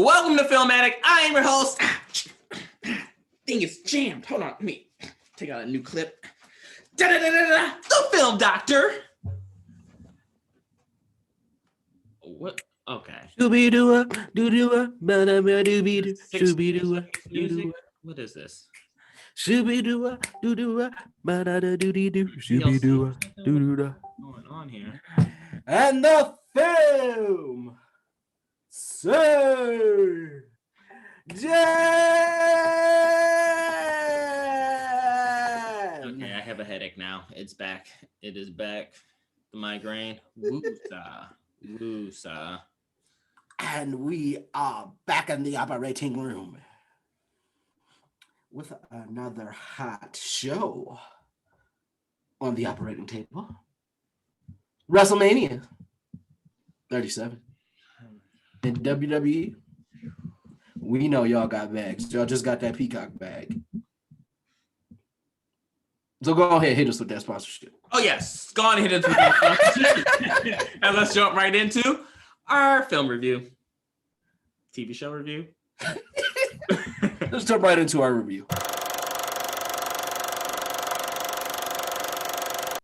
Welcome to Film Addict. I am your host. Thing is jammed. Hold on, let me take out a new clip. The Film Doctor. What? Okay. Shooby-doo-a, doo-doo-a, ba-da-ba-doo-be-doo, shooby-doo-a, doo-doo-a. What is this? Shooby-doo-a, doo-doo-a, ba-da-da-doo-dee-doo, shooby-doo-a, doo-doo-da. What's going on here? And the film, Sir Jam! Okay, I have a headache now. It's back. It is back. The migraine. Woo-sa. Woo-sa. And we are back in the operating room with another hot show on the operating table. Wrestlemania 37 in WWE. We know y'all got bags. Y'all just got that Peacock bag. So go ahead, hit us with that sponsorship. Oh yes, go on and hit us with that sponsorship. And let's jump right into our film review. TV show review. Let's jump right into our review.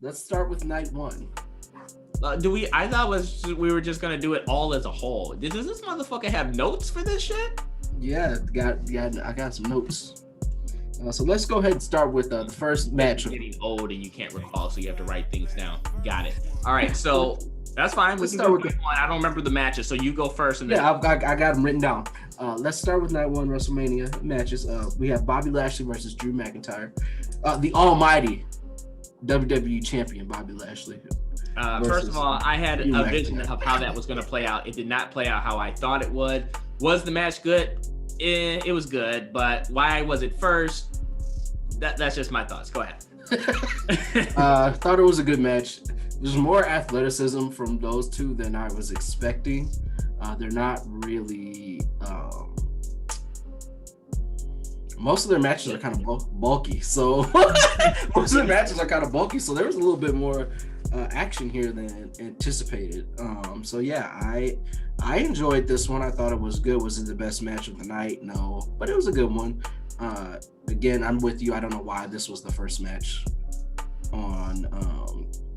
Let's start with night one. I thought we were just gonna do it all as a whole. Does this motherfucker have notes for this shit? Yeah, I got some notes. So let's go ahead and start with the first match. You're getting old and you can't recall, so you have to write things down. Got it. All right, so that's fine. Let's start with one. I don't remember the matches, so you go first. And then I got them written down. Let's start with night one WrestleMania matches. We have Bobby Lashley versus Drew McIntyre. The almighty WWE champion Bobby Lashley. First of all, I had a vision of how that was going to play out. It did not play out how I thought it would. Was the match good? It was good, but why was it first? That's just my thoughts. Go ahead. I thought it was a good match. There's more athleticism from those two than I was expecting. They're not really. Most of their matches are kind of bulky, so most of their matches are kind of bulky. So there was a little bit more action here than anticipated. So yeah, I enjoyed this one. I thought it was good. Was it the best match of the night? No, but it was a good one. Again, I'm with you. I don't know why this was the first match on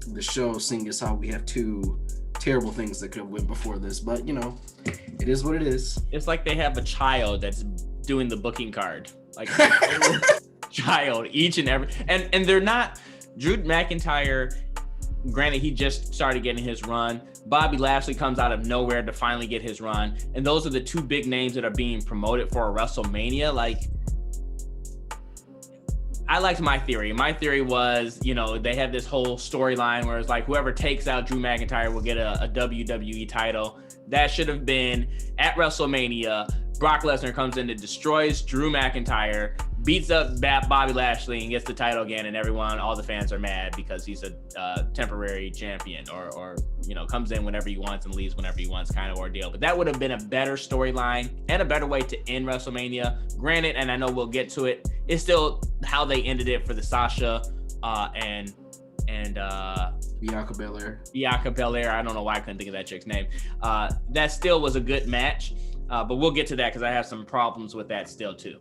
the show, seeing as how we have two terrible things that could have went before this. But you know, it is what it is. It's like they have a child that's doing the booking card, like child, each and every, and they're not. Drew McIntyre, granted, he just started getting his run. Bobby Lashley comes out of nowhere to finally get his run, and those are the two big names that are being promoted for a WrestleMania. Like, I liked my theory. My theory was, you know, they have this whole storyline where it's like whoever takes out Drew McIntyre will get a WWE title. That should have been at WrestleMania. Brock Lesnar comes in and destroys Drew McIntyre, beats up Bobby Lashley and gets the title again, and all the fans are mad because he's a temporary champion, or you know, comes in whenever he wants and leaves whenever he wants, kind of ordeal. But that would have been a better storyline and a better way to end WrestleMania. Granted, and I know we'll get to it, it's still how they ended it for the Sasha and Bianca Belair. Bianca Belair. I don't know why I couldn't think of that chick's name. That still was a good match, but we'll get to that because I have some problems with that still too.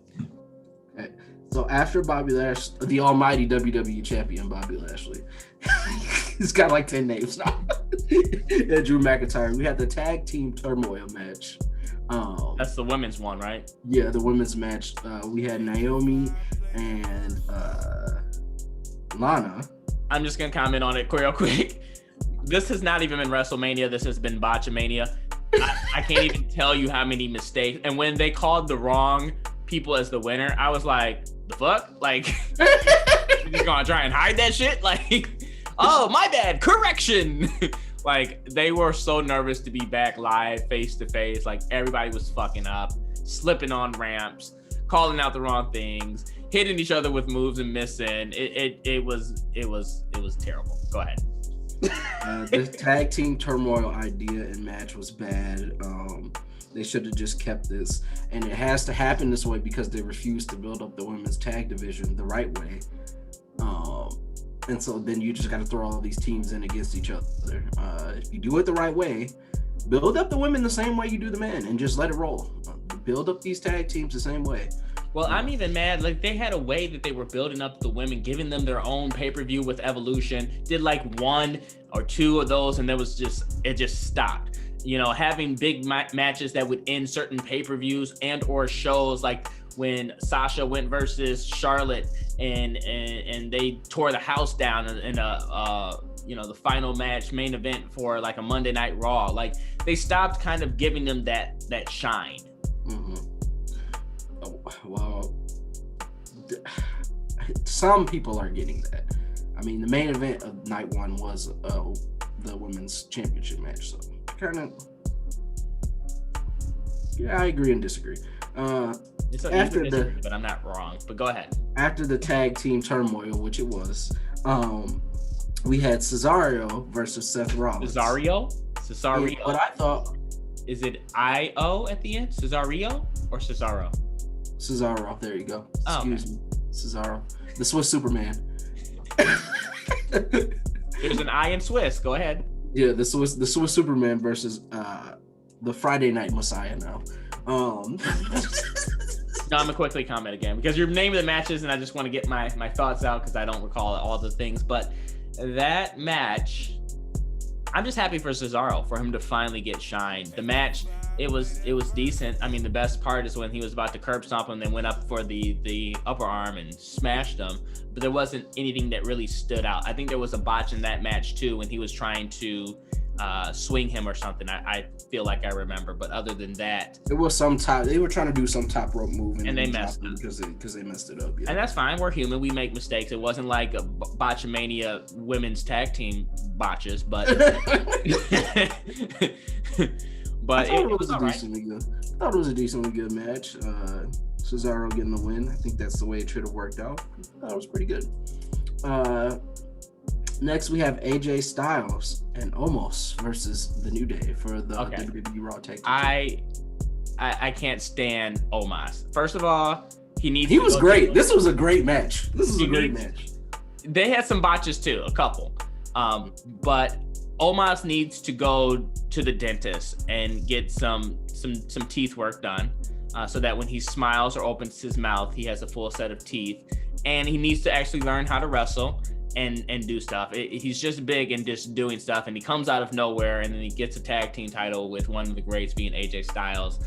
Okay. So after Bobby Lashley, the almighty WWE champion Bobby Lashley, he's got like 10 names now. And Drew McIntyre, we had the tag team turmoil match. That's the women's one, right? Yeah, the women's match. We had Naomi and Lana. I'm just gonna comment on it real quick. This has not even been WrestleMania. This has been Botchamania. I can't even tell you how many mistakes. And when they called the wrong people as the winner, I was like, the fuck? Like, you just gonna try and hide that shit? Like, oh, my bad, correction. Like, they were so nervous to be back live, face to face. Like, everybody was fucking up, slipping on ramps, calling out the wrong things, hitting each other with moves and missing. It was terrible. Go ahead. The tag team turmoil idea and match was bad. They should have just kept this, and it has to happen this way because they refused to build up the women's tag division the right way. And so then you just got to throw all these teams in against each other. If you do it the right way, build up the women the same way you do the men and just let it roll. build up these tag teams the same way. Well, I'm even mad. Like, they had a way that they were building up the women, giving them their own pay-per-view with Evolution. Did like 1 or 2 of those, and it just stopped. You know, having big matches that would end certain pay-per-views and or shows, like when Sasha went versus Charlotte, and they tore the house down in a the final match, main event for like a Monday Night Raw. Like, they stopped kind of giving them that shine. Mm-hmm. Oh, well, some people are getting that. I mean, the main event of night 1 was the women's championship match, so kind of, yeah, I agree and disagree. After but I'm not wrong. But go ahead. After the tag team turmoil, which it was, we had Cesaro versus Seth Rollins. Cesario. Yeah, but I thought, is it I-O at the end? Cesario or Cesaro? Cesaro. There you go. Excuse me, Cesaro, the Swiss Superman. There's an I in Swiss. Go ahead. Yeah, the Swiss Superman versus the Friday Night Messiah now. No, I'm gonna quickly comment again because you're naming the matches, and I just want to get my thoughts out because I don't recall all the things. But that match, I'm just happy for Cesaro, for him to finally get shined. The match, it was decent. I mean, the best part is when he was about to curb stomp him, then went up for the upper arm and smashed him. But there wasn't anything that really stood out. I think there was a botch in that match too when he was trying to swing him or something. I feel like I remember, but other than that, it was they were trying to do some top rope move and they messed up because they messed it up. Yeah. And that's fine. We're human. We make mistakes. It wasn't like a Botchamania women's tag team botches, but but it was a decently good. I thought it was a decently good match. Cesaro getting the win. I think that's the way it should have worked out. I thought it was pretty good. Next, we have AJ Styles and Omos versus the New Day for the WWE Raw Tag Team. I can't stand Omos. First of all, he was great. This was a great match. Match. They had some botches too, a couple. But Omos needs to go to the dentist and get some teeth work done, so that when he smiles or opens his mouth, he has a full set of teeth. And he needs to actually learn how to wrestle and do stuff. He's just big and just doing stuff, and he comes out of nowhere, and then he gets a tag team title with one of the greats being AJ Styles.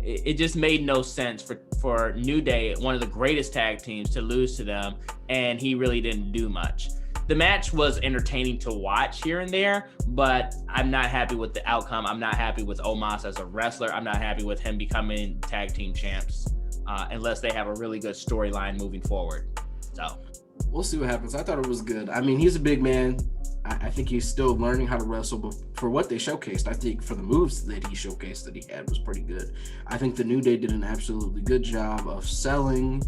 It just made no sense for New Day, one of the greatest tag teams, to lose to them, and he really didn't do much. The match was entertaining to watch here and there, but I'm not happy with the outcome. I'm not happy with Omos as a wrestler. I'm not happy with him becoming tag team champs, unless they have a really good storyline moving forward. So we'll see what happens. I thought it was good. I mean, he's a big man. I think he's still learning how to wrestle, but for what they showcased, I think for the moves that he showcased that he had was pretty good. I think the New Day did an absolutely good job of selling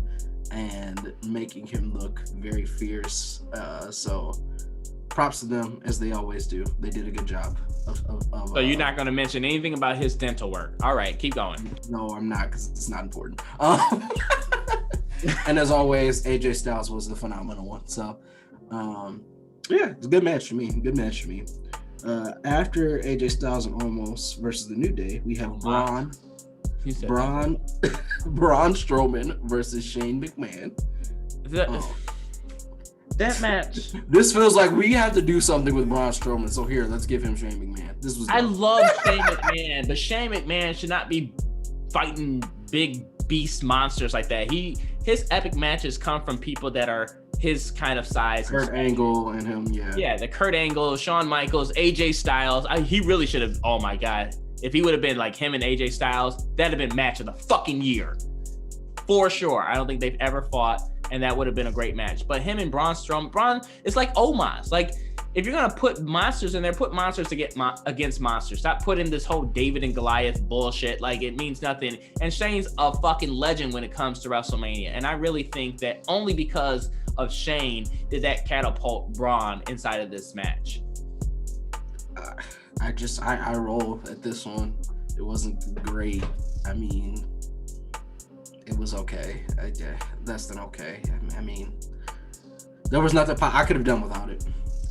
and making him look very fierce. So props to them, as they always do. They did a good job So you're not going to mention anything about his dental work. All right, keep going. No, I'm not, because it's not important. And as always, AJ Styles was the phenomenal one. So, yeah, it's a good match for me. After AJ Styles and Omos versus the New Day, we have Braun Strowman versus Shane McMahon. That match. This feels like we have to do something with Braun Strowman. So here, let's give him Shane McMahon. I love Shane McMahon, but Shane McMahon should not be fighting big beast monsters like that. His epic matches come from people that are his kind of size. Kurt Angle and him, yeah. Yeah, the Kurt Angle, Shawn Michaels, AJ Styles. He really should have, oh my God. If he would have been like him and AJ Styles, that'd have been match of the fucking year. For sure. I don't think they've ever fought, and that would have been a great match. But him and Braun Strowman, it's like Omos. Like, if you're gonna put monsters in there, put monsters to get against monsters. Stop putting this whole David and Goliath bullshit. Like, it means nothing. And Shane's a fucking legend when it comes to WrestleMania. And I really think that only because of Shane did that catapult Braun inside of this match. I roll at this one. It wasn't great. I mean, it was okay. Less than okay. I mean, there was nothing I could have done without it.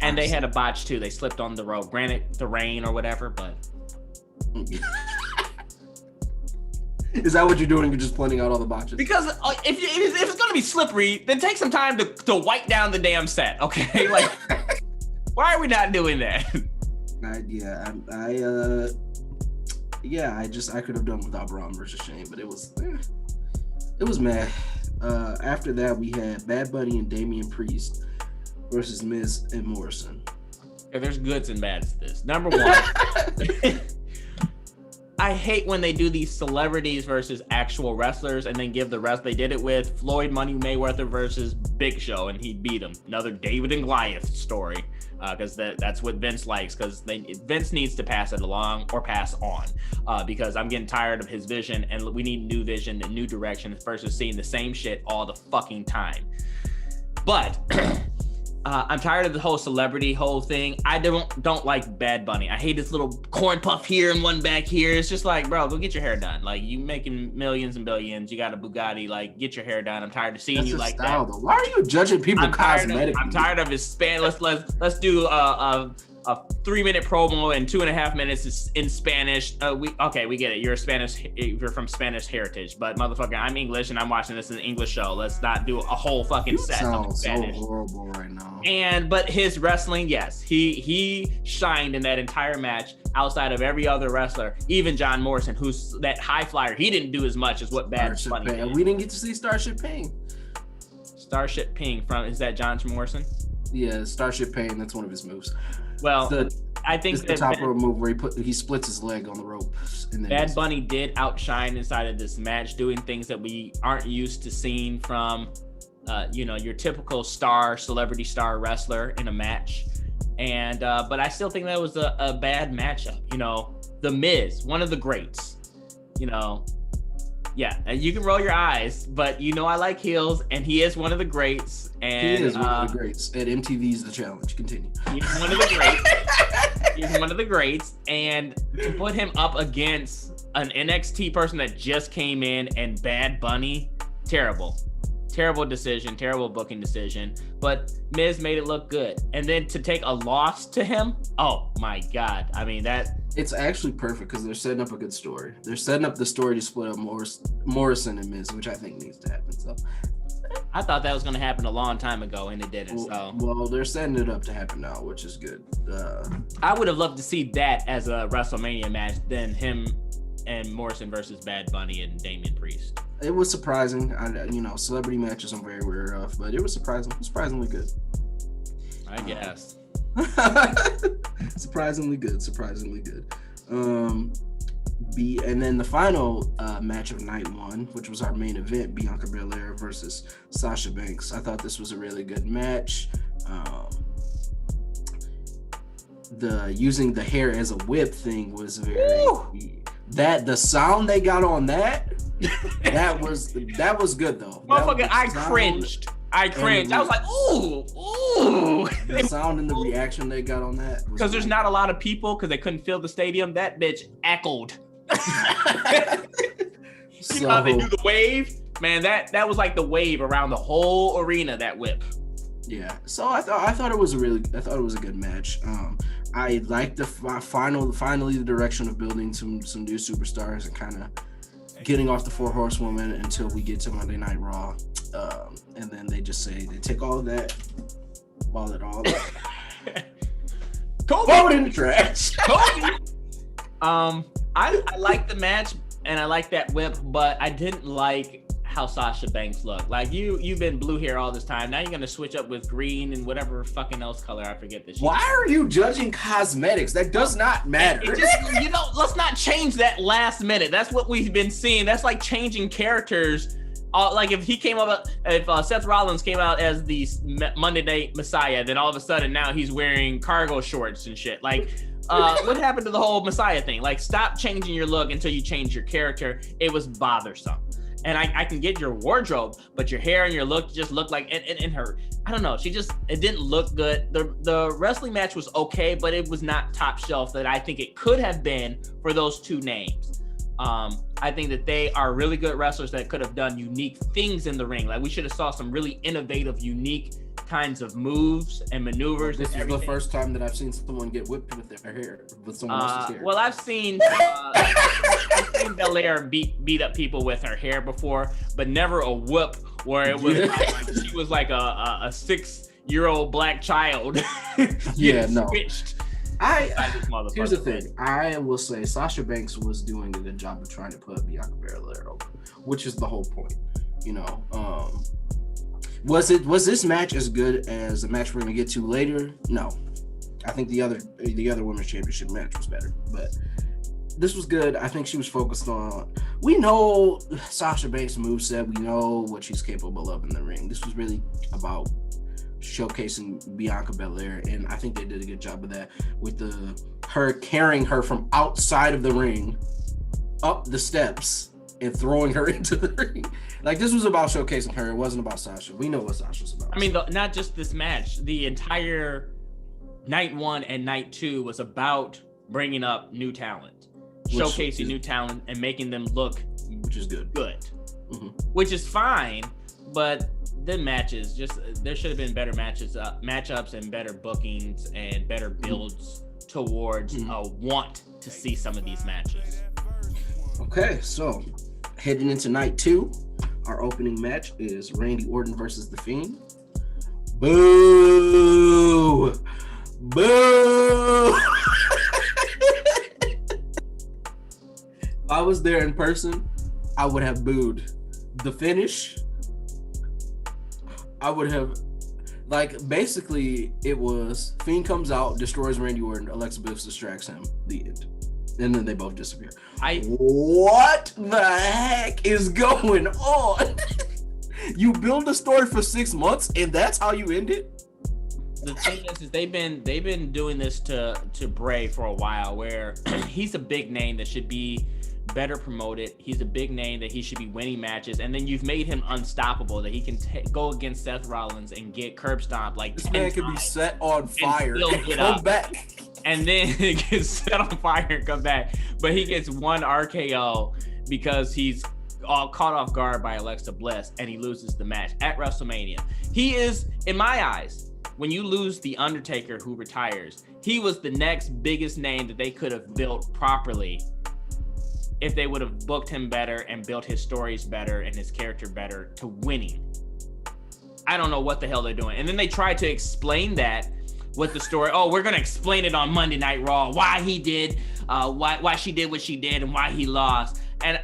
And honestly, they had a botch too. They slipped on the rope. Granted, the rain or whatever, but Is that what you're doing? You're just pointing out all the botches? Because if it's gonna be slippery, then take some time to wipe down the damn set, okay? Like, why are we not doing that? I could have done without Braun versus Shane, but it was mad. After that, we had Bad Bunny and Damian Priest versus Miz and Morrison. Yeah, there's goods and bads to this. Number one, I hate when they do these celebrities versus actual wrestlers and then give the rest. They did it with Floyd Money Mayweather versus Big Show, and he beat him. Another David and Goliath story, because that's what Vince likes, because Vince needs to pass it along or pass on, because I'm getting tired of his vision, and we need new vision and new direction versus seeing the same shit all the fucking time. But I'm tired of the whole celebrity thing. I don't like Bad Bunny. I hate this little corn puff here and one back here. It's just like, bro, go get your hair done. Like, you making millions and billions. You got a Bugatti. Like, get your hair done. I'm tired of seeing you like style, that. Though. Why are you judging people cosmetically? I'm tired of his span. Let's do a 3-minute promo and 2.5 minutes in Spanish. We get it. You're from Spanish heritage, but motherfucker, I'm English and I'm watching this in an English show. Let's not do a whole fucking set of Spanish. So horrible right now. But his wrestling, yes, he shined in that entire match outside of every other wrestler, even John Morrison, who's that high flyer. He didn't do as much as what Bad Bunny did. We didn't get to see Starship Pain. Starship Pain is that John Morrison? Yeah, Starship Pain. That's one of his moves. Well, I think it's the top rope move where he splits his leg on the rope. And then Bad Bunny did outshine inside of this match, doing things that we aren't used to seeing from, your typical celebrity star wrestler in a match. And but I still think that was a bad matchup. The Miz, one of the greats. Yeah, and you can roll your eyes, but I like heels, and he is one of the greats. And he is one of the greats. And MTV's The Challenge. Continue. He's one of the greats. He's one of the greats, and to put him up against an NXT person that just came in and Bad Bunny, terrible decision, terrible booking decision. But Miz made it look good, and then to take a loss to him, oh my God! I mean that. It's actually perfect because they're setting up a good story. They're setting up the story to split up Morrison and Miz, which I think needs to happen. So I thought that was going to happen a long time ago, and it didn't. Well, they're setting it up to happen now, which is good. I would have loved to see that as a WrestleMania match than him and Morrison versus Bad Bunny and Damian Priest. It was surprising. Celebrity matches I'm very aware of, but it was surprisingly good. I guess. Surprisingly good. And then the final match of night one, which was our main event, Bianca Belair versus Sasha Banks. I thought this was a really good match. The using the hair as a whip thing was very the sound they got on that was good though. Motherfucker, I cringed. I was like, ooh. The sound and the reaction they got on that. Because there's not a lot of people because they couldn't fill the stadium. That bitch echoed. You know how they do the wave? Man, that was like the wave around the whole arena, that whip. Yeah. So I thought it was a good match. I liked finally the direction of building some new superstars and kind of getting off the 4 Horsewomen until we get to Monday Night Raw. And then they take all of that, ball it all up. Throw it in the trash. I like the match and I like that whip, but I didn't like how Sasha Banks looked. Like you've been blue hair all this time. Now you're gonna switch up with green and whatever fucking else color. I forget this. Why are you judging cosmetics? That does not matter. It just, let's not change that last minute. That's what we've been seeing. That's like changing characters. Like if Seth Rollins came out as the Monday Night Messiah, then all of a sudden now he's wearing cargo shorts and shit. Like, what happened to the whole Messiah thing? Like, stop changing your look until you change your character. It was bothersome. And I can get your wardrobe, but your hair and your look just looked like and her. I don't know. It didn't look good. The wrestling match was okay, but it was not top shelf that I think it could have been for those two names. I think that they are really good wrestlers that could have done unique things in the ring. Like we should have saw some really innovative, unique kinds of moves and maneuvers. This is the first time that I've seen someone get whipped with their hair, with someone else's hair. Well, I've seen seen Belair beat up people with her hair before, but never a whoop where it was like she was like a 6-year-old black child. Yeah, no. Switched. Here's the thing. I will say Sasha Banks was doing a good job of trying to put Bianca Belair over, which is the whole point. You know, was this match as good as the match we're gonna get to later? No. I think the other women's championship match was better, but this was good. I think she was focused on. We know Sasha Banks' moveset. We know what she's capable of in the ring. This was really about showcasing Bianca Belair, and I think they did a good job of that with her carrying her from outside of the ring up the steps and throwing her into the ring. Like, this was about showcasing her. It wasn't about Sasha. We know what Sasha's about. I mean, not just this match. The entire night 1 and night 2 was about bringing up new talent, showcasing new talent, and making them look, which is good. Mm-hmm. Which is fine, but the matches, there should have been better matchups and better bookings and better builds towards want to see some of these matches. Okay, so heading into night 2, our opening match is Randy Orton versus The Fiend. Boo! Boo! If I was there in person, I would have booed. The finish, I would have, like, basically it was Fiend comes out, destroys Randy Orton, Alexa Bliss distracts him, the end. And then they both disappear. What the heck is going on? You build a story for 6 months and that's how you end it? The thing is they've been doing this to Bray for a while, where he's a big name that should be better promoted. He's a big name that he should be winning matches, and then you've made him unstoppable, that he can go against Seth Rollins and get curb stomped like this man could be set on fire and come back, and then he gets set on fire and come back, but he gets one RKO because he's all caught off guard by Alexa Bliss, and he loses the match at WrestleMania. He is, in my eyes, when you lose The Undertaker, who retires, he was the next biggest name that they could have built properly if they would have booked him better and built his stories better and his character better to winning. I don't know what the hell they're doing. And then they tried to explain that with the story. Oh, we're going to explain it on Monday Night Raw, why he did, why she did what she did and why he lost. And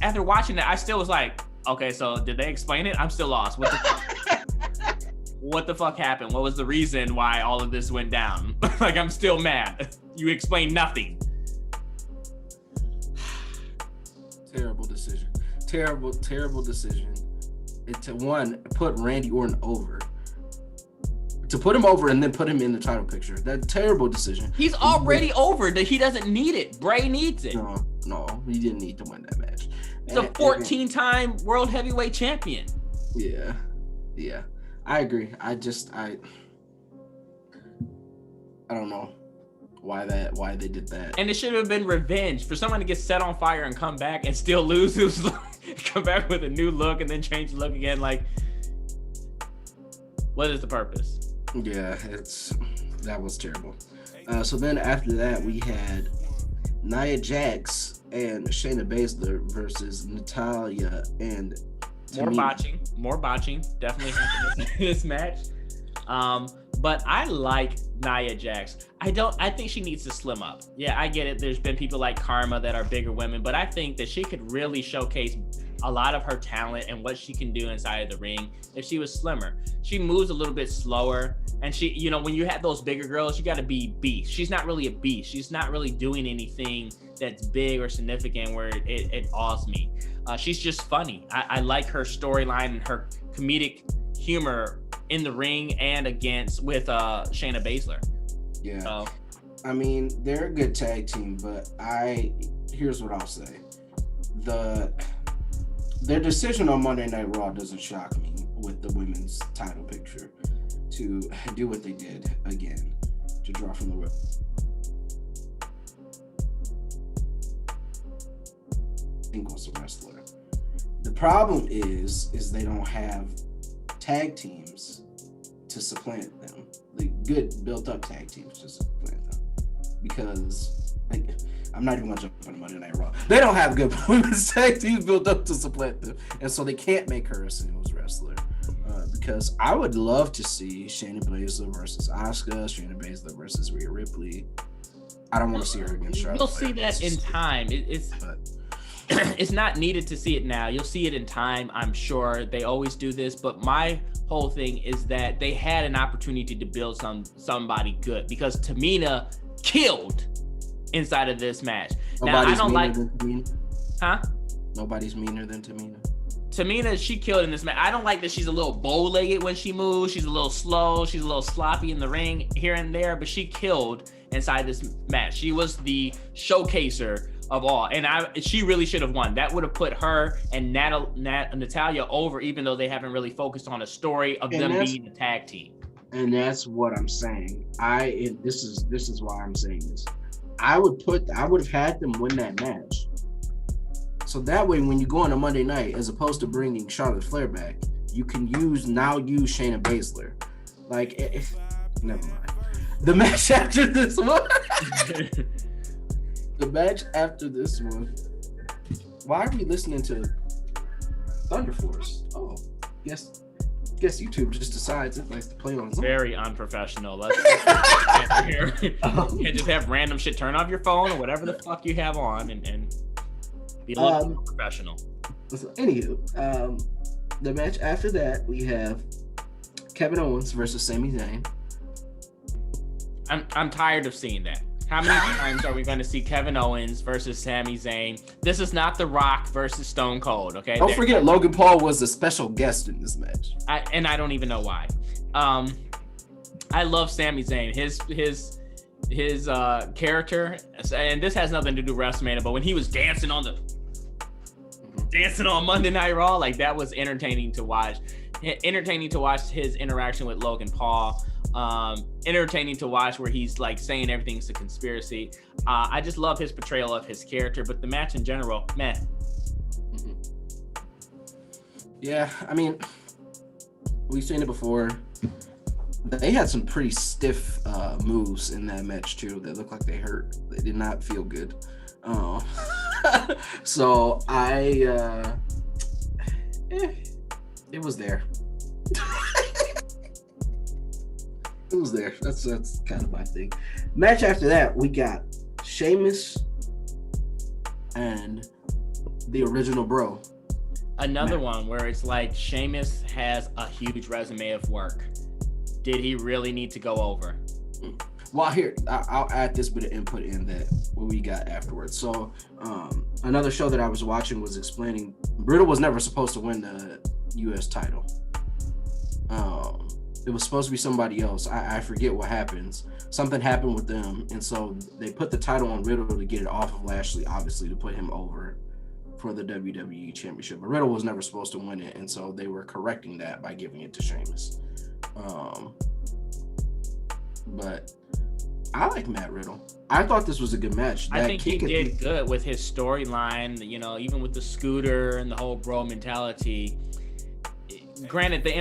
after watching that, I still was like, okay, so did they explain it? I'm still lost. What the fuck? What the fuck happened? What was the reason why all of this went down? Like, I'm still mad. You explained nothing. Terrible decision. Terrible decision. To put Randy Orton over. To put him over and then put him in the title picture. That terrible decision. He's already over. He doesn't need it. Bray needs it. No, he didn't need to win that match. He's a 14-time world heavyweight champion. Yeah. I agree. I don't know why they did that. And it should have been revenge for someone to get set on fire and come back and still lose. It was like, come back with a new look and then change the look again. Like, what is the purpose? Yeah, that was terrible. So then after that, we had Nia Jax and Shayna Baszler versus Natalya and Tamina. More botching, definitely happened in this match. But I like Nia Jax. I think she needs to slim up. Yeah, I get it. There's been people like Karma that are bigger women, but I think that she could really showcase a lot of her talent and what she can do inside of the ring if she was slimmer. She moves a little bit slower, and she, when you have those bigger girls, you got to be beast. She's not really a beast. She's not really doing anything that's big or significant where it awes me. She's just funny. I like her storyline and her comedic humor in the ring and with Shayna Baszler. Yeah. So, I mean, they're a good tag team, but here's what I'll say. Their decision on Monday Night Raw doesn't shock me with the women's title picture to do what they did again, to draw from the singles wrestler. The problem is they don't have tag teams to supplant them, the good built up tag teams to supplant them, because Like, I'm not even gonna jump on Monday Night Raw. They don't have good women's tag teams built up to supplant them, and so they can't make her a singles wrestler. Because I would love to see Shayna Baszler versus Asuka, Shayna Baszler versus Rhea Ripley. I don't want to see her against Charlotte. You'll see that in time. It's not needed to see it now. You'll see it in time. I'm sure they always do this, but my whole thing is that they had an opportunity to build somebody good, because Tamina killed inside of this match. Nobody's now I don't like, Tamina. Nobody's meaner than Tamina. Tamina, she killed in this match. I don't like that she's a little bow-legged when she moves. She's a little slow. She's a little sloppy in the ring here and there, but she killed inside this match. She was the showcaser of all, and she really should have won. That would have put her and Natalya over, even though they haven't really focused on a story of them being a tag team. And that's what I'm saying. This is why I'm saying this. I would have had them win that match. So that way, when you go on a Monday night, as opposed to bringing Charlotte Flair back, you can use Shayna Baszler. Like, never mind. The match after this one. The match after this one. Why are we listening to Thunder Force? Oh, guess YouTube just decides it likes to play on something. Very unprofessional. Let's you can't just have random shit. Turn off your phone or whatever the fuck you have on and be a little more professional. Anywho, the match after that, we have Kevin Owens versus Sami Zayn. I'm tired of seeing that. How many times are we going to see Kevin Owens versus Sami Zayn? This is not The Rock versus Stone Cold, okay? Don't forget, Logan Paul was a special guest in this match. I don't even know why. I love Sami Zayn. His character, and this has nothing to do with WrestleMania, but when he was dancing on Monday Night Raw, like, that was entertaining to watch. Entertaining to watch his interaction with Logan Paul. Entertaining to watch where he's like saying everything's a conspiracy. I just love his portrayal of his character, but the match in general, meh. Yeah, I mean, we've seen it before. They had some pretty stiff moves in that match too that looked like they hurt. They did not feel good. So it was there. It was there. That's kind of my thing. Match after that, we got Sheamus and the original Bro. Another one where it's like Sheamus has a huge resume of work. Did he really need to go over? Well, here, I'll add this bit of input in that what we got afterwards. So another show that I was watching was explaining Riddle was never supposed to win the U.S. title. It was supposed to be somebody else. I forget what happens. Something happened with them, and so they put the title on Riddle to get it off of Lashley, obviously, to put him over for the WWE Championship. But Riddle was never supposed to win it, and so they were correcting that by giving it to Sheamus. But I like Matt Riddle. I thought this was a good match. I think he did good with his storyline, even with the scooter and the whole bro mentality. Granted, the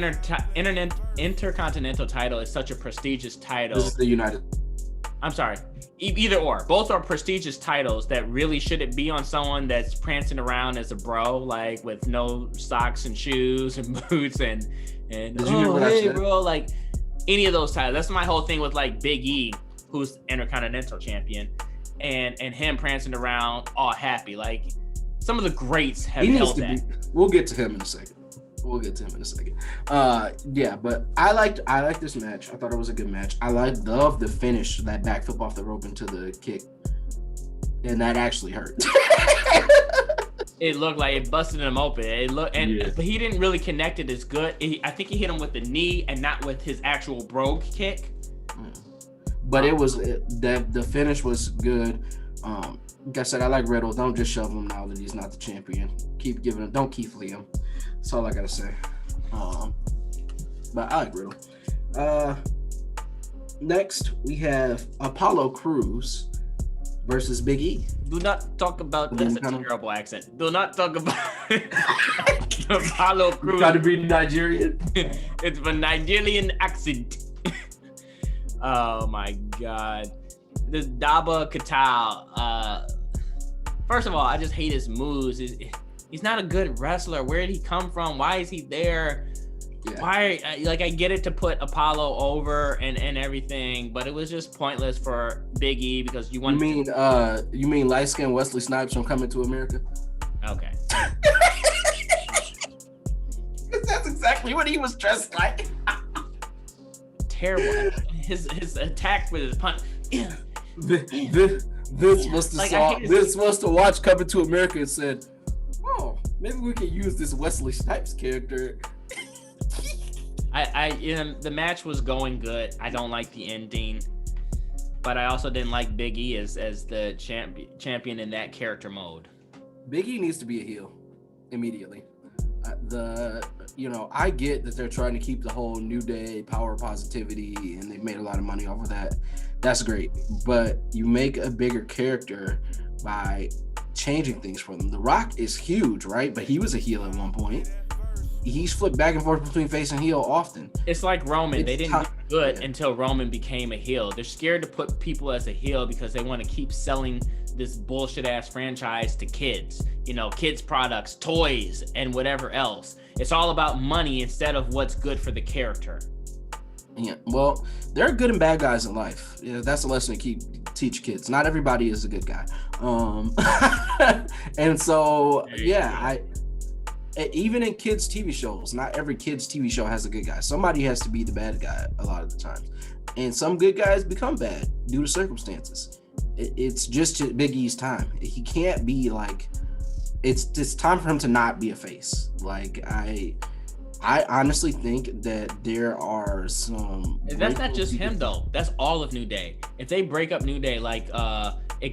Intercontinental title is such a prestigious title. This is the United. I'm sorry. Either or. Both are prestigious titles that really shouldn't be on someone that's prancing around as a bro, like with no socks and shoes and boots and hey bro, like any of those titles. That's my whole thing with like Big E, who's Intercontinental champion, and him prancing around all happy. Like, some of the greats have held that. We'll get to him in a second. Yeah, but I liked this match. I thought it was a good match. I loved the finish, that back flip off the rope into the kick, and that actually hurt. It looked like it busted him open. But he didn't really connect it as good. I think he hit him with the knee and not with his actual brogue kick. But the finish was good. Like I said, I like Riddle. Don't just shove him now that he's not the champion. Keep giving him. Don't Keith Lee him. That's all I gotta say. But I like Riddle. Next, we have Apollo Crews versus Big E. Do not talk about that's a terrible accent. Do not talk about Apollo Crews. Try to be Nigerian. It's a Nigerian accent. Oh my God. this Daba Katal. First of all, I just hate his moves. He's not a good wrestler. Where did he come from? Why is he there? Yeah. Why? Like, I get it to put Apollo over and everything, but it was just pointless for Big E because you mean light skinned Wesley Snipes from Coming to America? Okay. That's exactly what he was dressed like. Terrible. His attack with his punch. This must have watched Coming to America and said, "Oh, maybe we can use this Wesley Snipes character." The match was going good. I don't like the ending, but I also didn't like Big E as the champion in that character mode. Big E needs to be a heel immediately. I get that they're trying to keep the whole New Day power positivity, and they've made a lot of money off of that. That's great, but you make a bigger character by changing things for them. The Rock is huge, right? But he was a heel at one point. He's flipped back and forth between face and heel often. It's like Roman. They didn't do good until Roman became a heel. They're scared to put people as a heel because they want to keep selling this bullshit ass franchise to kids. Kids products, toys, and whatever else. It's all about money instead of what's good for the character. Yeah, well, there are good and bad guys in life. Yeah, that's a lesson to teach kids. Not everybody is a good guy. And so, yeah, even in kids' TV shows, not every kids' TV show has a good guy. Somebody has to be the bad guy a lot of the time. And some good guys become bad due to circumstances. It's just Big E's time. He can't be like, it's time for him to not be a face. Like, I honestly think that there are some... That's not just him, though. That's all of New Day. If they break up New Day, like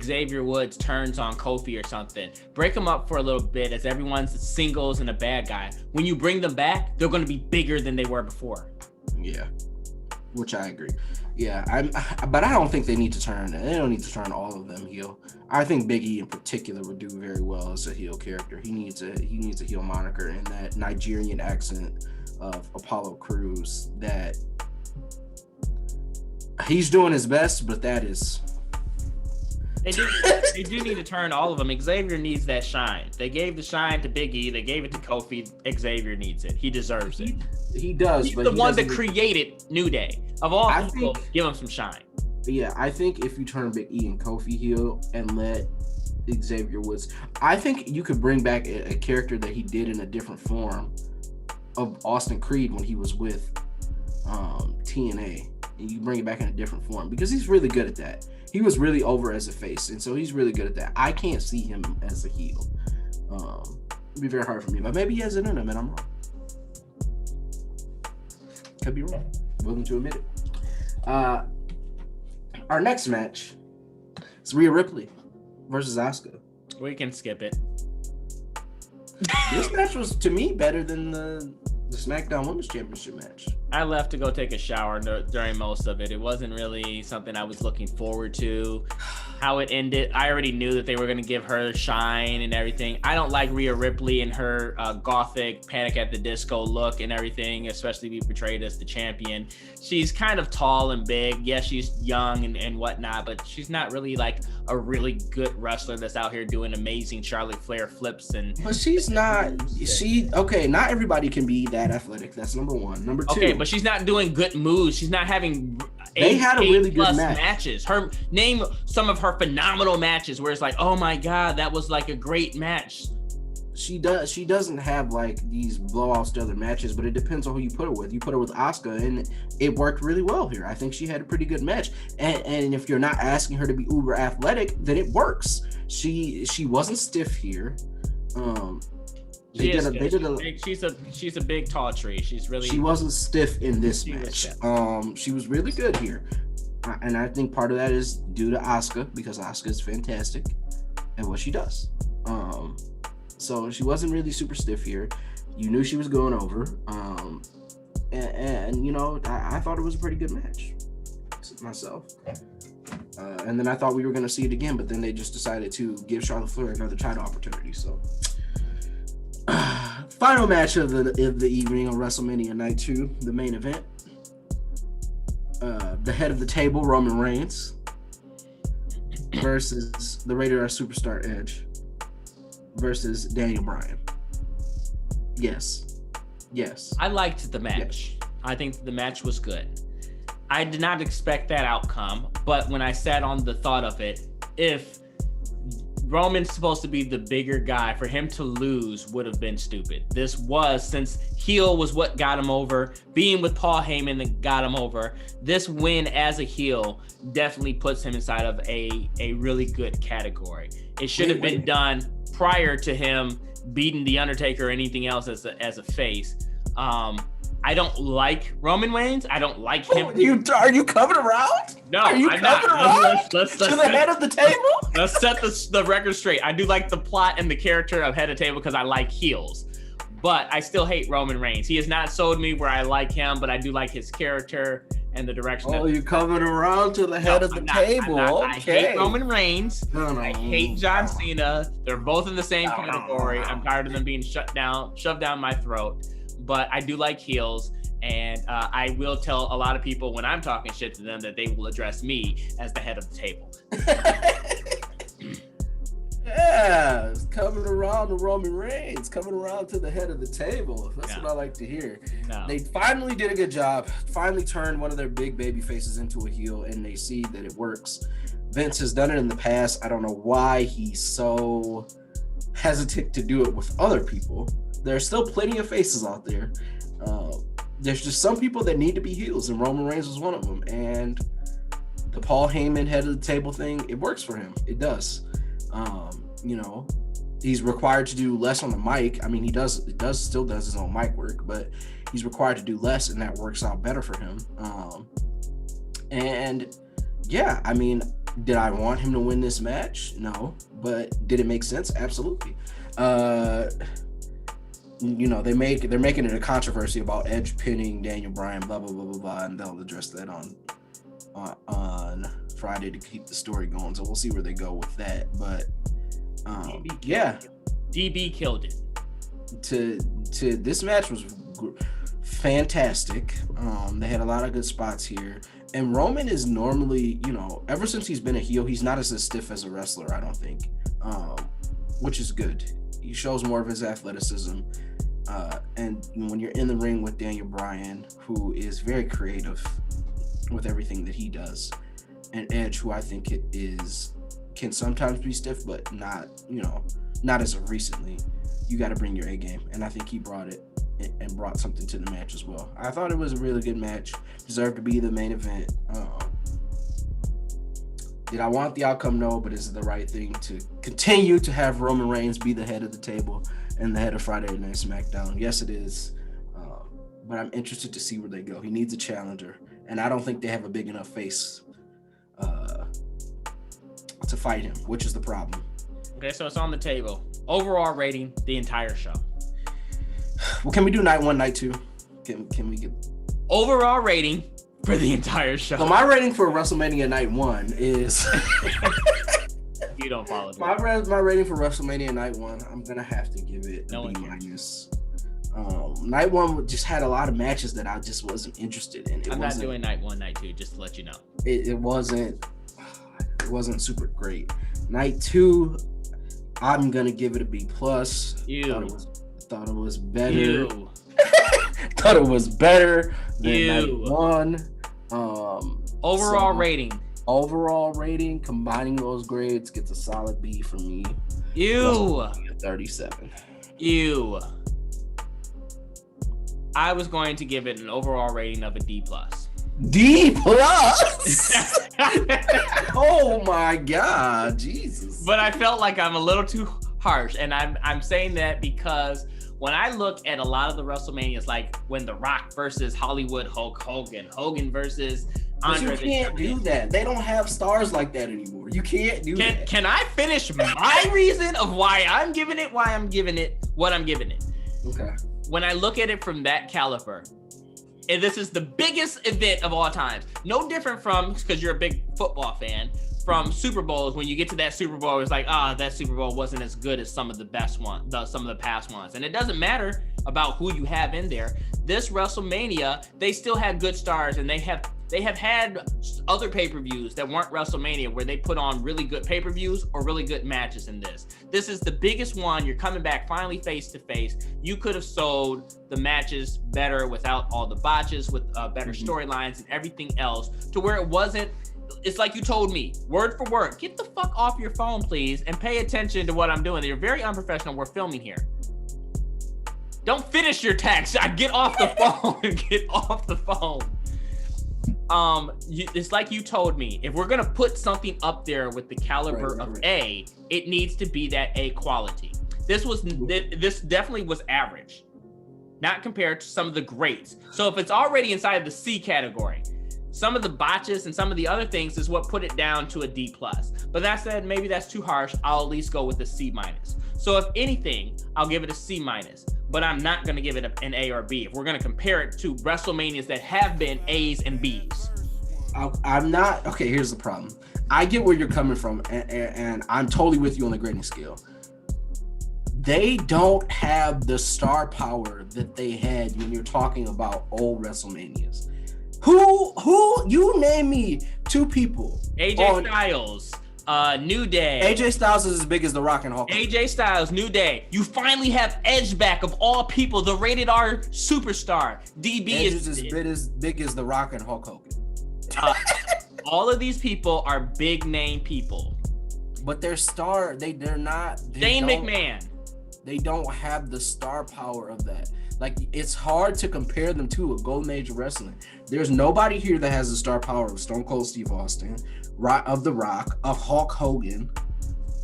Xavier Woods turns on Kofi or something, break them up for a little bit as everyone's singles and a bad guy. When you bring them back, they're going to be bigger than they were before. Yeah, which I agree. Yeah, but I don't think they need to turn. They don't need to turn all of them heel. I think Big E in particular would do very well as a heel character. He needs a heel moniker and that Nigerian accent of Apollo Crews. That he's doing his best, but that is. They do need to turn all of them. Xavier needs that shine. They gave the shine to Big E. They gave it to Kofi. Xavier needs it. He deserves it. He does. He's the one that created New Day. Of all people, give him some shine. Yeah, I think if you turn Big E and Kofi heel and let Xavier Woods, I think you could bring back a character that he did in a different form of Austin Creed when he was with TNA, and you bring it back in a different form because he's really good at that. He was really over as a face, and so he's really good at that. I can't see him as a heel. It'd be very hard for me, but maybe he has it in him, and I'm wrong. Could be wrong. Willing to admit it. Our next match is Rhea Ripley versus Asuka. We can skip it. This match was, to me, better than the SmackDown Women's Championship match. I left to go take a shower during most of it. It wasn't really something I was looking forward to. How it ended, I already knew that they were going to give her shine and everything. I don't like Rhea Ripley and her gothic Panic at the Disco look and everything, especially be portrayed as the champion. She's kind of tall and big. Yes, she's young and whatnot, but she's not really like a really good wrestler that's out here doing amazing Charlotte Flair flips. But she's not. Not everybody can be that athletic. That's number one. Number two. Okay, but she's not doing good moves. She's not having they had a really good matches. Name some of her phenomenal matches where it's like, oh my god, that was like a great match. She doesn't have like these blowout stellar matches, but it depends on who you put her with. You put her with Asuka, and it worked really well here. I think she had a pretty good match. And if you're not asking her to be uber athletic, then it works. She wasn't stiff here. She's a big tall tree. She wasn't stiff in this match. She was really good here. And I think part of that is due to Asuka, because Asuka is fantastic at what she does. So she wasn't really super stiff here. You knew she was going over. And you know, I thought it was a pretty good match myself. And then I thought we were going to see it again, but then they just decided to give Charlotte Flair another title opportunity. So final match of the evening on WrestleMania Night 2, the main event. The head of the table, Roman Reigns, versus the Rated R Superstar Edge versus Daniel Bryan. Yes. I liked the match. Yes. I think the match was good. I did not expect that outcome, but when I sat on the thought of it, if Roman's supposed to be the bigger guy, for him to lose would have been stupid. This was, since heel was what got him over, being with Paul Heyman that got him over, this win as a heel definitely puts him inside of a really good category. It should have been done prior to him beating The Undertaker or anything else as a face. I don't like Roman Reigns. I don't like him. Are you coming around? No, I'm not. Let's to the head of the table? Let's set the record straight. I do like the plot and the character of head of table because I like heels. But I still hate Roman Reigns. He has not sold me where I like him, but I do like his character and the direction. Oh, you're coming around to the head of the table. Okay. I hate Roman Reigns. No. I hate John Cena. They're both in the same category. I'm tired of them being shoved down my throat. But I do like heels, and I will tell a lot of people when I'm talking shit to them that they will address me as the head of the table. Yeah, it's coming around to Roman Reigns, coming around to the head of the table. That's what I like to hear. No. They finally did a good job, finally turned one of their big baby faces into a heel, and they see that it works. Vince has done it in the past. I don't know why he's so hesitant to do it with other people. There's still plenty of faces out there. There's just some people that need to be heels, and Roman Reigns was one of them. And the Paul Heyman head of the table thing, it works for him. It does. He's required to do less on the mic. I mean, he still does his own mic work, but he's required to do less, and that works out better for him. Did I want him to win this match? No, but did it make sense? Absolutely. They're making it a controversy about Edge pinning Daniel Bryan, blah blah blah blah blah, and they'll address that on Friday to keep the story going. So we'll see where they go with that. But DB killed it. To this match was fantastic. They had a lot of good spots here, and Roman is normally, ever since he's been a heel, he's not as stiff as a wrestler, I don't think, which is good. He shows more of his athleticism. And when you're in the ring with Daniel Bryan, who is very creative with everything that he does, and Edge, who I think can sometimes be stiff, but not as of recently, you got to bring your A game. And I think he brought it and brought something to the match as well. I thought it was a really good match, deserved to be the main event. Did I want the outcome? No, but is it the right thing to continue to have Roman Reigns be the head of the table and the head of Friday Night SmackDown? Yes, it is. But I'm interested to see where they go. He needs a challenger, and I don't think they have a big enough face to fight him, which is the problem. Okay, so it's on the table. Overall rating, the entire show. Well, can we do night 1, night 2? Can we get overall rating for the entire show? So my rating for WrestleMania Night 1 is you don't follow my rating for WrestleMania Night 1, I'm gonna have to give it a B-. Night 1 just had a lot of matches that I just wasn't interested in. I'm not doing night 1, night 2, just to let you know. It wasn't super great. Night 2, I'm gonna give it a B+. Thought it was better. Thought it was better than night 1. Overall rating. Overall rating, combining those grades, gets a solid B for me. 37. I was going to give it an overall rating of a D+. D+? Oh my God, Jesus. But I felt like I'm a little too harsh, and I'm saying that because when I look at a lot of the WrestleManias, like when The Rock versus Hollywood Hulk Hogan versus Andre. But you can't do that. They don't have stars like that anymore. You can't do that. Can I finish my reason of why I'm giving it what I'm giving it? Okay. When I look at it from that caliber, and this is the biggest event of all time, no different from, because you're a big football fan, from Super Bowls. When you get to that Super Bowl, it's like, that Super Bowl wasn't as good as some of the best ones, some of the past ones. And it doesn't matter about who you have in there. This WrestleMania, they still had good stars, and they have They have had other pay-per-views that weren't WrestleMania where they put on really good pay-per-views or really good matches in this. This is the biggest one. You're coming back finally face to face. You could have sold the matches better without all the botches, with better storylines and everything else, to where it wasn't. It's like you told me, word for word, get the fuck off your phone, please, and pay attention to what I'm doing. You're very unprofessional. We're filming here. Don't finish your text. Get off the phone. Get off the phone. It's like you told me, if we're gonna put something up there with the caliber of A, it needs to be that A quality. This definitely was average, not compared to some of the greats. So if it's already inside the C category, some of the botches and some of the other things is what put it down to a D+. But that said, maybe that's too harsh. I'll at least go with a C-. So if anything, I'll give it a C-, but I'm not going to give it an A or B. If we're going to compare it to WrestleManias that have been A's and B's. I'm not. Okay, here's the problem. I get where you're coming from, and I'm totally with you on the grading scale. They don't have the star power that they had when you're talking about old WrestleManias. Who you name me 2 people. AJ Styles, New Day. AJ Styles is as big as The Rock and Hulk. AJ Styles, New Day. You finally have Edge back, of all people, the rated R superstar. DB Edge is as big as The Rock and Hulk Hogan. All of these people are big name people. But they're they're not. Shane McMahon. They don't have the star power of that. Like, it's hard to compare them to a golden age of wrestling. There's nobody here that has the star power of Stone Cold Steve Austin, of The Rock, of Hulk Hogan.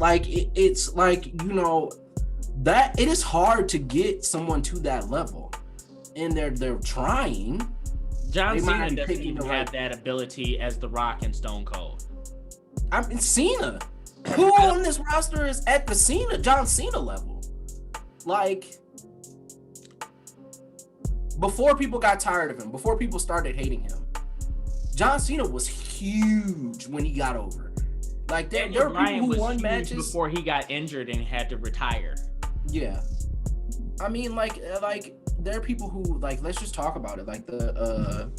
Like, it's like, that it is hard to get someone to that level. And they're trying. John Cena doesn't even have that ability as The Rock and Stone Cold. I mean, Cena. Who on this roster is at the John Cena level? Like, before people got tired of him, before people started hating him, John Cena was huge when he got over. Like, there were people who won matches before he got injured and had to retire. Yeah, I mean, like there are people who, like, let's just talk about it. Like the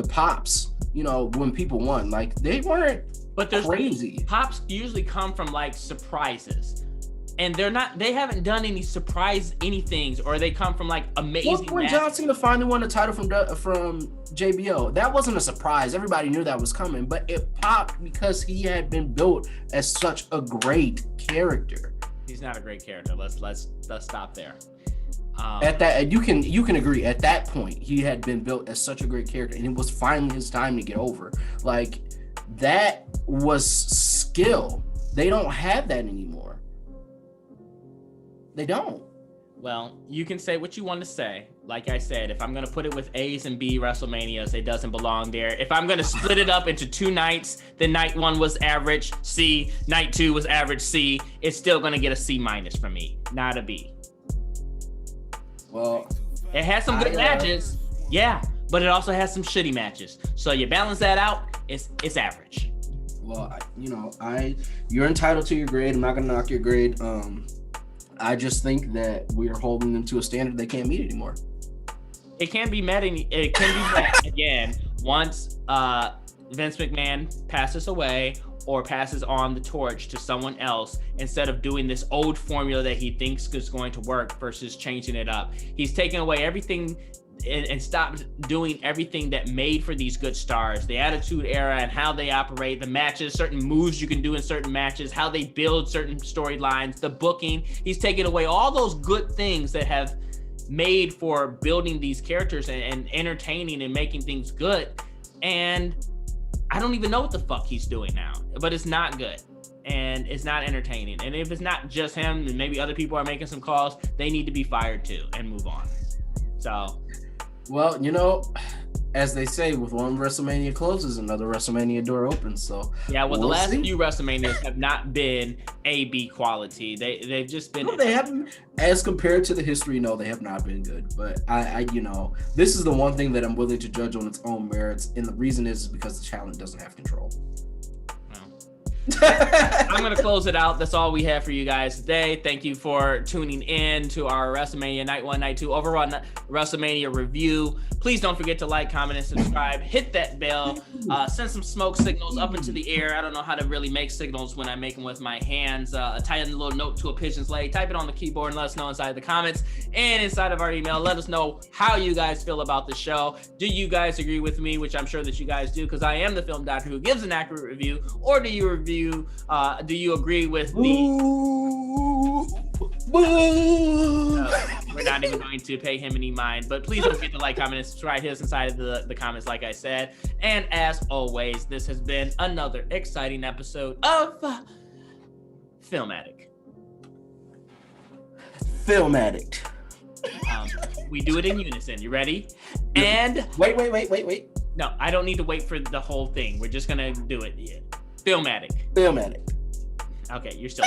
pops, when people won, like, they weren't. But there's crazy. Pops usually come from like surprises. And they haven't done any surprise anythings, or they come from like amazing. When John Cena finally won the title from JBL, that wasn't a surprise. Everybody knew that was coming, but it popped because he had been built as such a great character. He's not a great character. Let's stop there. At that, you can agree. At that point, he had been built as such a great character, and it was finally his time to get over. Like, that was skill. They don't have that anymore. They don't. Well, you can say what you want to say. Like I said, if I'm going to put it with A's and B WrestleManias, it doesn't belong there. If I'm going to split it up into 2 nights, then night 1 was average C, night 2 was average C, it's still going to get a C- from me, not a B. Well, it has some good matches, yeah, but it also has some shitty matches. So you balance that out, it's average. Well, you're entitled to your grade. I'm not going to knock your grade. I just think that we're holding them to a standard they can't meet anymore. It can be met. It can be met again once Vince McMahon passes away or passes on the torch to someone else, instead of doing this old formula that he thinks is going to work versus changing it up. He's taken away everything and stopped doing everything that made for these good stars, the Attitude Era and how they operate, the matches, certain moves you can do in certain matches, how they build certain storylines, the booking. He's taken away all those good things that have made for building these characters and entertaining and making things good. And I don't even know what the fuck he's doing now, but it's not good and it's not entertaining. And if it's not just him, and maybe other people are making some calls, they need to be fired too and move on. So, well, as they say, with one WrestleMania closes, another WrestleMania door opens. So yeah, well, the last few WrestleManias have not been A-B quality. They've just been. No, they haven't, as compared to the history. No, they have not been good. But I this is the one thing that I'm willing to judge on its own merits, and the reason is because the talent doesn't have control. I'm going to close it out. That's all we have for you guys today. Thank you for tuning in to our WrestleMania Night 1, Night 2 overall WrestleMania review. Please don't forget to like, comment, and subscribe. Hit that bell. Send some smoke signals up into the air. I don't know how to really make signals when I make them with my hands. Type in a little note to a pigeon's leg. Type it on the keyboard and let us know inside the comments and inside of our email. Let us know how you guys feel about the show. Do you guys agree with me, which I'm sure that you guys do, because I am the film doctor who gives an accurate review, or do you agree with the we're not even going to pay him any mind, but please don't forget to like, comment, and subscribe. Hit us inside of the comments, like I said. And as always, this has been another exciting episode of Film Addict. Film Addict. We do it in unison. You ready? And wait. No, I don't need to wait for the whole thing. We're just gonna do it. Film Addict. Film Addict. Okay, you're still